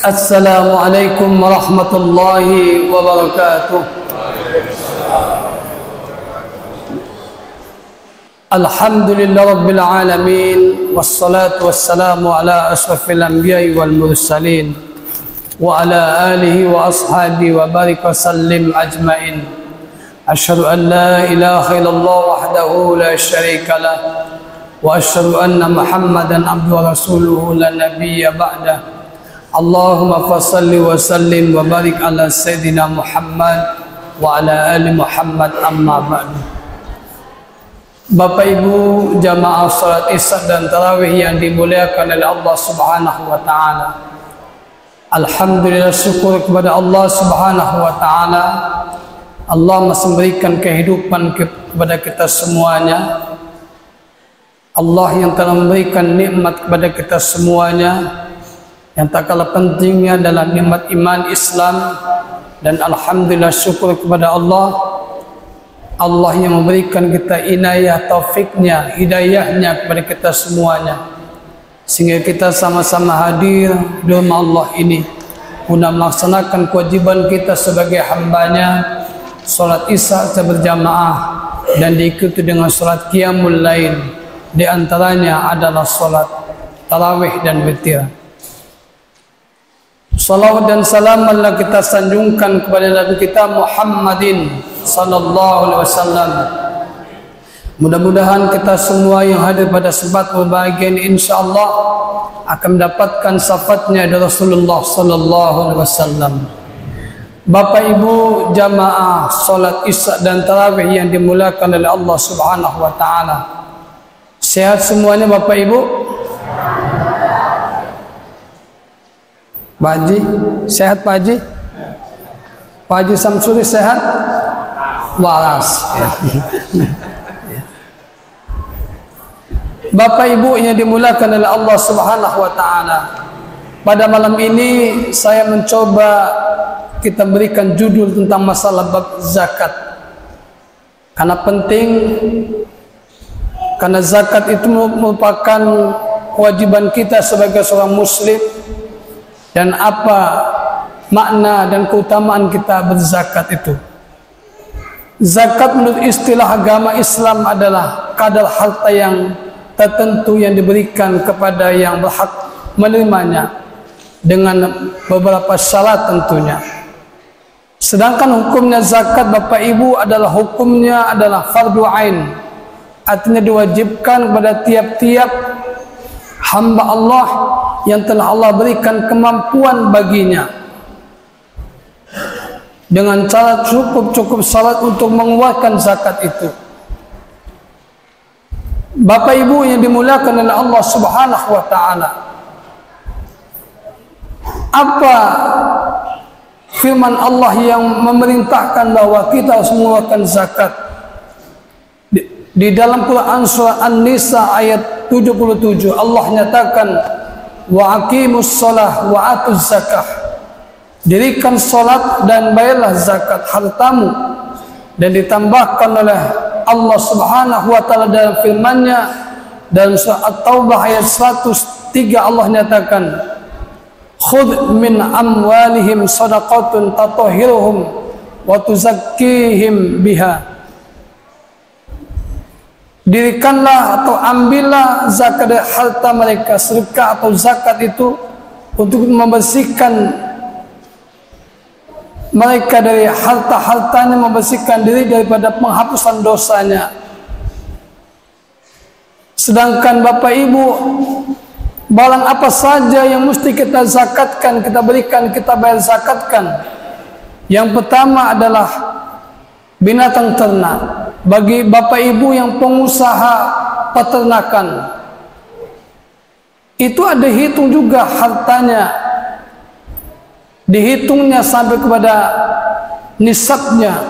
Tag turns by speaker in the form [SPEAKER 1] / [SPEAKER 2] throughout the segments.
[SPEAKER 1] Assalamualaikum warahmatullahi wabarakatuh. Alhamdulillah rabbil alamin, wassalatu wassalamu ala ashrafil anbiya'i wal mursalin wa ala alihi wa ashabihi wa barik wa sallim ajmain. Asyhadu an la ilaha illallah wahdahu la syarika lah wa asyhadu anna Muhammadan abduhu wa rasuluhu la nabiyya ba'dah. Allahumma fassalli wa sallim wa barik ala sayyidina Muhammad wa ala ali Muhammad, amma ba'du. Bapak Ibu jamaah salat Isya dan Tarawih yang dimuliakan oleh Allah Subhanahu wa taala. Alhamdulillah, syukur kepada Allah Subhanahu wa taala. Allah masih memberikan kehidupan kepada kita semuanya. Allah yang telah memberikan nikmat kepada kita semuanya, yang tak kalah pentingnya adalah nikmat iman Islam. Dan alhamdulillah, syukur kepada Allah yang memberikan kita inayah, taufiknya, hidayahnya kepada kita semuanya, sehingga kita sama-sama hadir di rumah Allah ini guna melaksanakan kewajiban kita sebagai hambanya, salat Isya secara berjamaah dan diikuti dengan salat qiyamul lail. Di antaranya adalah salat tarawih dan witir. Salawat dan salam Allah kita sanjungkan kepada Nabi kita Muhammadin sallallahu alaihi wasallam. Mudah-mudahan kita semua yang hadir pada sempat berbahagia ini insyaallah akan mendapatkan syafaatnya dari Rasulullah sallallahu alaihi wasallam. Bapak Ibu jamaah salat Isya dan Tarawih yang dimuliakan oleh Allah Subhanahu wa taala. Sehat semuanya Bapak Ibu? Pak Haji, sehat Pak Haji? Pak Haji Samsuri sehat? Waras. Bapak Ibu yang dimuliakan oleh Allah Subhanahu wa taala. Pada malam ini saya mencoba kita berikan judul tentang masalah bab zakat. Karena penting, karena zakat itu merupakan kewajiban kita sebagai seorang muslim. Dan apa makna dan keutamaan kita berzakat itu? Zakat menurut istilah agama Islam adalah kadar harta yang tertentu yang diberikan kepada yang berhak menerimanya dengan beberapa syarat tentunya. Sedangkan hukumnya zakat Bapak Ibu adalah hukumnya adalah fardu ain. Artinya diwajibkan kepada tiap-tiap hamba Allah yang telah Allah berikan kemampuan baginya dengan cara cukup syarat untuk mengeluarkan zakat itu. Bapak Ibu yang dimuliakan oleh Allah Subhanahu wa taala, apa firman Allah yang memerintahkan bahwa kita harus mengeluarkan zakat? Di dalam Quran surah An-Nisa ayat 77 Allah nyatakan, wa aqimus shalah wa atuz zakah. Dirikan salat dan bayarlah zakat hartamu. Dan ditambahkan oleh Allah Subhanahu wa taala dalam firman-Nya dalam surah At-Taubah ayat 103 Allah nyatakan, khudh min amwalihim shadaqatun tatahhiruhum wa tuzakkihim biha. Dirikanlah atau ambillah zakat dari harta mereka, sedekah atau zakat itu untuk membersihkan mereka dari harta-hartanya, membersihkan diri daripada penghapusan dosanya. Sedangkan Bapak Ibu, barang apa saja yang mesti kita zakatkan, kita berikan, kita bayar zakatkan. Yang pertama adalah binatang ternak. Bagi Bapak Ibu yang pengusaha peternakan, itu ada hitung juga hartanya, dihitungnya sampai kepada nisabnya,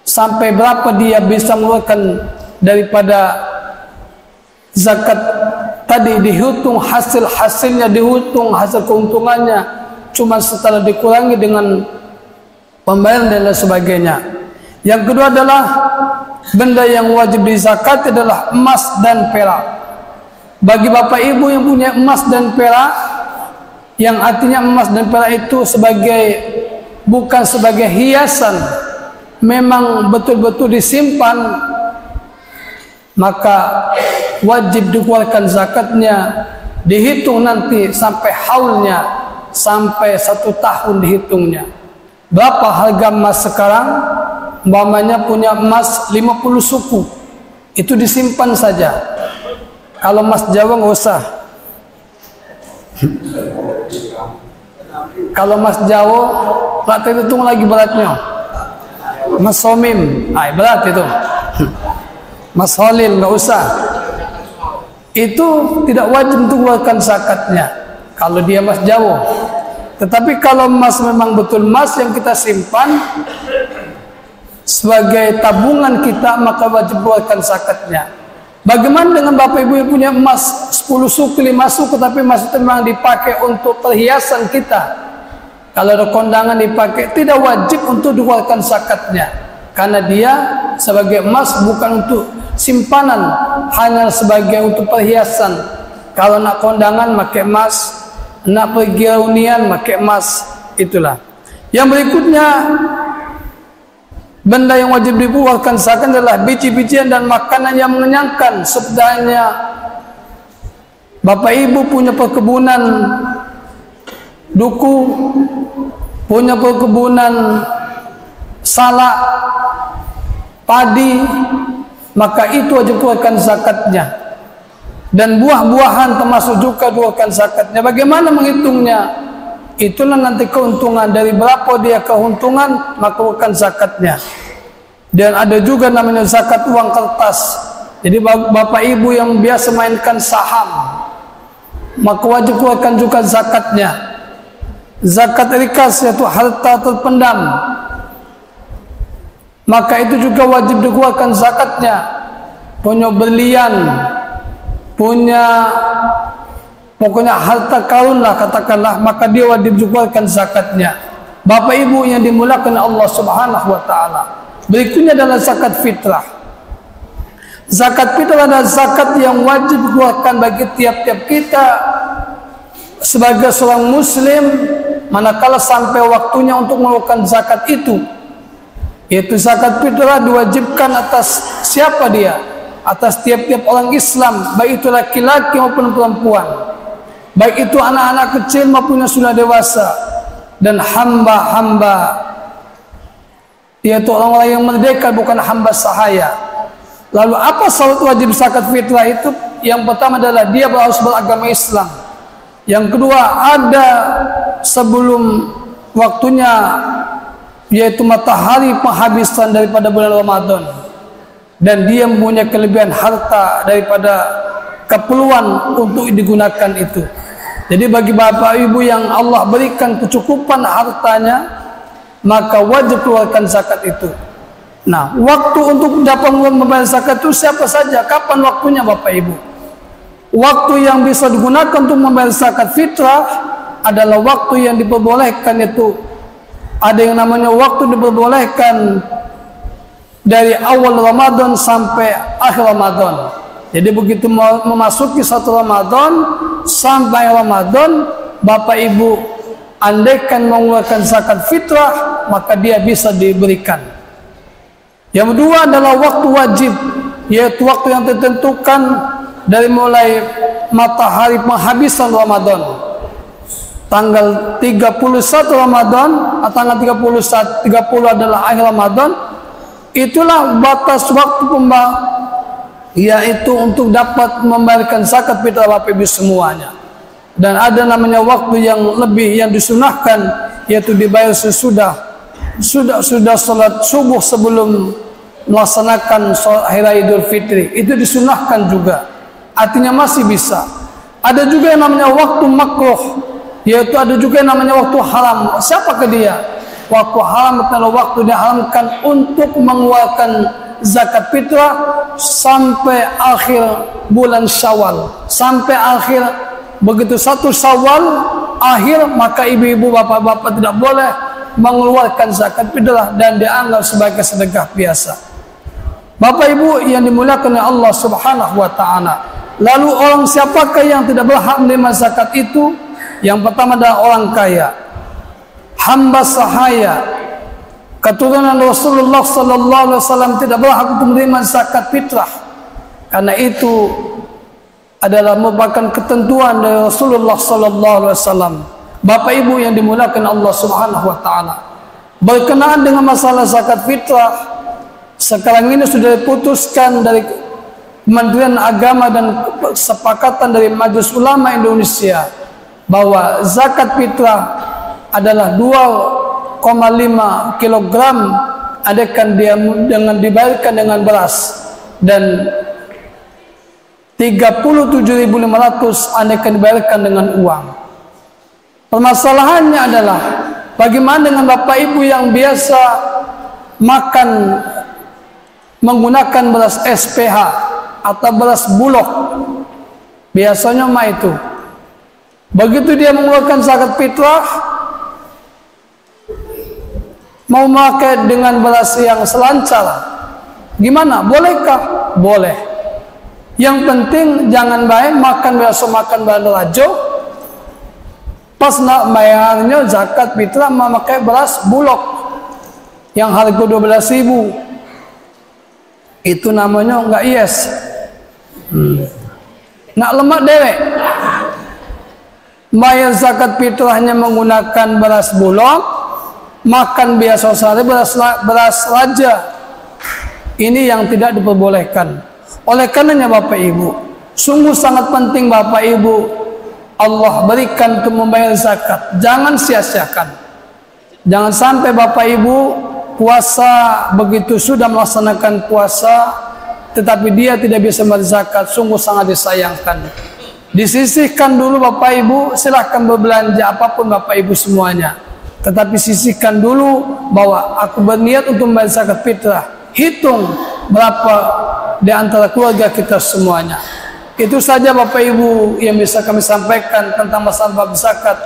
[SPEAKER 1] sampai berapa dia bisa mengeluarkan daripada zakat tadi, dihitung hasilnya, dihitung hasil keuntungannya, cuma setelah dikurangi dengan pembayaran dan lain sebagainya. Yang kedua adalah benda yang wajib dizakat adalah emas dan perak. Bagi Bapak Ibu yang punya emas dan perak, yang artinya emas dan perak itu bukan sebagai hiasan, memang betul-betul disimpan, maka wajib dikeluarkan zakatnya, dihitung nanti sampai haulnya, sampai 1 tahun dihitungnya. Berapa harga emas sekarang? Umpamanya punya emas 50 suku, itu disimpan saja. Kalau emas Jawa nggak usah. Kalau emas Jawa nggak terhitung lagi beratnya. Emas somim, berat itu. Emas holil nggak usah. Itu tidak wajib untuk mengeluarkan zakatnya kalau dia emas Jawa. Tetapi kalau emas memang betul emas yang kita simpan sebagai tabungan kita, maka wajib mengeluarkan zakatnya. Bagaimana dengan bapak ibu yang punya emas 10 suku, 5 suku, tapi emas itu memang dipakai untuk perhiasan kita? Kalau ada kondangan dipakai, tidak wajib untuk dikeluarkan zakatnya, karena dia sebagai emas bukan untuk simpanan, hanya sebagai untuk perhiasan. Kalau nak kondangan pakai emas, nak pergi reunian pakai emas, itulah. Yang berikutnya, benda yang wajib dikeluarkan zakat adalah biji-bijian dan makanan yang mengenyangkan. Sebenarnya bapak ibu punya perkebunan duku, punya perkebunan salak, padi, maka itu wajib keluarkan zakatnya. Dan buah-buahan termasuk juga keluarkan zakatnya. Bagaimana menghitungnya? Itulah nanti keuntungan, dari berapa dia keuntungan maka keluarkan zakatnya. Dan ada juga namanya zakat uang kertas. Jadi bapak ibu yang biasa mainkan saham, maka wajib keluarkan juga zakatnya. Zakat rikas, yaitu harta terpendam, maka itu juga wajib dikeluarkan zakatnya. Punya berlian, punya pokoknya harta karun lah katakanlah, maka dia wajib dikeluarkan zakatnya. Bapak ibu yang dimuliakan Allah Subhanahu wa taala. Berikutnya adalah zakat fitrah. Zakat fitrah adalah zakat yang wajib dikeluarkan bagi tiap-tiap kita sebagai seorang muslim, manakala sampai waktunya untuk mengeluarkan zakat itu. Yaitu zakat fitrah diwajibkan atas siapa dia? Atas tiap-tiap orang Islam, baik itu laki-laki maupun perempuan, baik itu anak-anak kecil maupun yang sudah dewasa, dan hamba-hamba, yaitu orang-orang yang merdeka, bukan hamba sahaya. Lalu apa syarat wajib zakat fitrah itu? Yang pertama adalah dia harus beragama Islam. Yang kedua, ada sebelum waktunya, yaitu matahari penghabisan daripada bulan Ramadan, dan dia mempunyai kelebihan harta daripada keperluan untuk digunakan itu. Jadi bagi bapak ibu yang Allah berikan kecukupan hartanya, maka wajib keluarkan zakat itu. Nah, waktu untuk dapat membayar zakat itu siapa saja? Kapan waktunya bapak ibu? Waktu yang bisa digunakan untuk membayar zakat fitrah adalah waktu yang diperbolehkan, itu ada yang namanya waktu diperbolehkan dari awal Ramadan sampai akhir Ramadan. Jadi begitu memasuki 1 Ramadan sampai Ramadan, bapak ibu andaikan mengeluarkan zakat fitrah, maka dia bisa diberikan. Yang kedua adalah waktu wajib, yaitu waktu yang ditentukan dari mulai matahari penghabisan Ramadan, tanggal 31 Ramadan atau tanggal 30 adalah akhir Ramadan. Itulah batas waktu yaitu untuk dapat membayarkan zakat fitrah bapak ibu semuanya. Dan ada namanya waktu yang lebih yang disunahkan, yaitu dibayar sesudah salat subuh sebelum melaksanakan sholat hari Idul Fitri. Itu disunahkan juga, artinya masih bisa. Ada juga yang namanya waktu makruh, yaitu ada juga yang namanya waktu haram. Siapa ke dia? Waktu haram adalah waktu diharamkan untuk mengeluarkan zakat fitrah sampai akhir bulan Syawal, sampai akhir begitu 1 Syawal akhir, maka ibu-ibu bapak-bapak tidak boleh mengeluarkan zakat fitrah dan dianggap sebagai sedekah biasa. Bapak ibu yang dimuliakan oleh Allah Subhanahu wa taala. Lalu orang siapakah yang tidak berhak menerima zakat itu? Yang pertama adalah orang kaya, hamba sahaya, keturunan Rasulullah sallallahu alaihi wasallam tidak berhak untuk menerima zakat fitrah, karena itu adalah merupakan ketentuan dari Rasulullah sallallahu alaihi wasallam. Bapak Ibu yang dimuliakan Allah Subhanahu wa taala, berkenaan dengan masalah zakat fitrah, sekarang ini sudah diputuskan dari Kementerian Agama dan kesepakatan dari Majelis Ulama Indonesia bahwa zakat fitrah adalah 2,5 kilogram akan dia dengan dibayarkan dengan beras, dan 37.500 akan dibayarkan dengan uang. Permasalahannya adalah bagaimana dengan Bapak Ibu yang biasa makan menggunakan beras SPH atau beras bulog, biasanya mah itu. Begitu dia mengeluarkan zakat fitrah, mau memakai dengan beras yang selancar, gimana? Bolehkah? Boleh. Yang penting jangan baik makan biasa makan bahan rajo, pas nak bayarnya zakat fitrah memakai beras bulog yang harga 12.000. Itu namanya enggak yes. Nak lemak dewek, bayar zakat fitrahnya menggunakan beras bulog, makan biasa sehari beras raja. Ini yang tidak diperbolehkan. Oleh karenanya Bapak Ibu, sungguh sangat penting Bapak Ibu, Allah berikan untuk membayar zakat, jangan sia-siakan. Jangan sampai Bapak Ibu puasa, begitu sudah melaksanakan puasa tetapi dia tidak bisa berzakat, sungguh sangat disayangkan. Disisihkan dulu Bapak Ibu, silahkan berbelanja apapun Bapak Ibu semuanya, tetapi sisihkan dulu bahwa aku berniat untuk membayar zakat fitrah. Hitung berapa di antara keluarga kita semuanya. Itu saja Bapak Ibu yang bisa kami sampaikan tentang masalah bab zakat.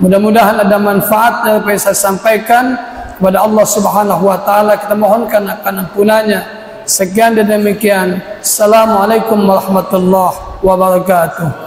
[SPEAKER 1] Mudah-mudahan ada manfaat dari apa yang saya sampaikan. Kepada Allah Subhanahu wa taala kita mohonkan akan ampunannya. Sekian dan demikian. Assalamualaikum warahmatullahi wabarakatuh.